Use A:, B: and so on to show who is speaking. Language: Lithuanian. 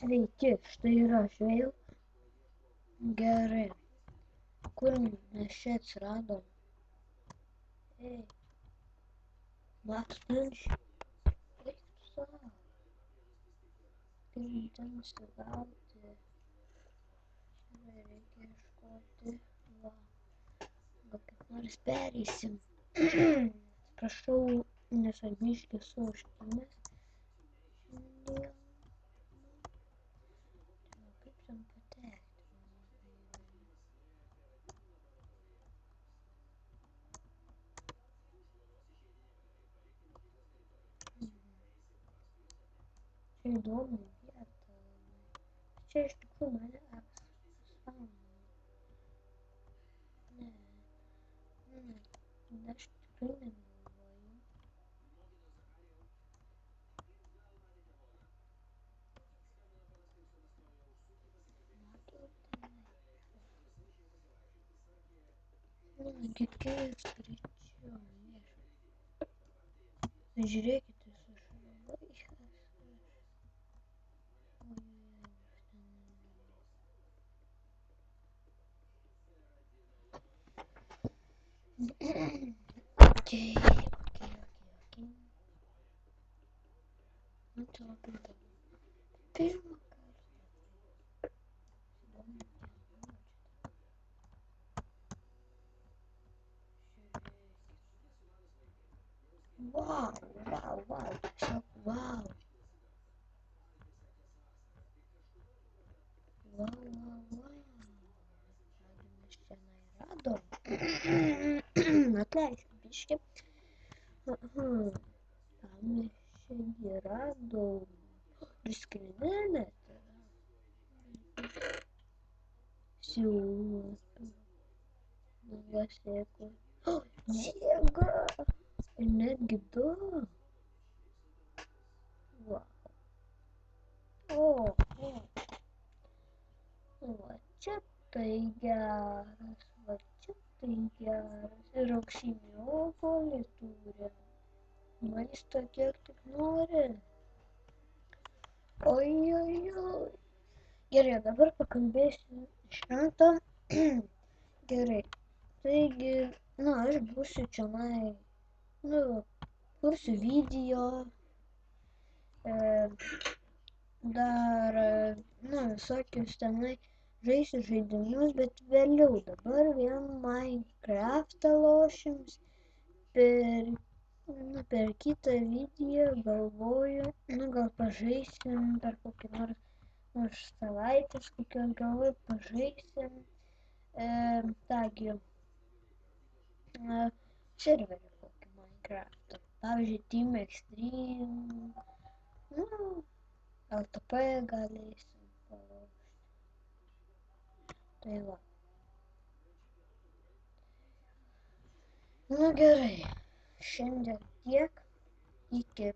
A: Sveiki, štai ir aš vėl. Gerai. Kur mes čia atsiradom? Ei, Max Punch. Eik tu savo. Pirmą ten nusigauti. Čia reikia ieškoti. Va. Gal kaip nors pereisim. Prašau, nes aš biškį esu užkimęs. Šiandien. Kaip ten patekti? Čia įdomi vieta. Čia iš tikrųjų mane apspauna. Aš tikrai negalvoju. Nagi kaip greičiau. Žiūrėkite, su šalia. Okay. Nu, čia labai įdomu. Pirmą kartą. Wow. Tiesiog wow. Mes čia radom. Atleiskit biškį. Ką mes čia radom? Ir skrynelės yra. Siūlas. Sėklas. Jėga! Ir netgi du. Wow. Va čia tai geras. Ir auksinį obuolį turi. Maisto kiek tik nori. Oi. Gerai, dabar pakalbėsiu iš karto. Gerai. Taigi, aš būsiu čionai, kursiu video, dar, visokius tenai žaisiu žaidimus, bet vėliau dabar vien Minecraftą lošims. Per kitą video galvoju, gal pažaisim per kokį nors savaitės, kokios galvoju pažaisim. Tagi, serverį kokį Minecraft'ą. Pavyzdžiui, Team Extreme, LTP galėsim palošti. Tai va. Gerai, šiandien tiek, iki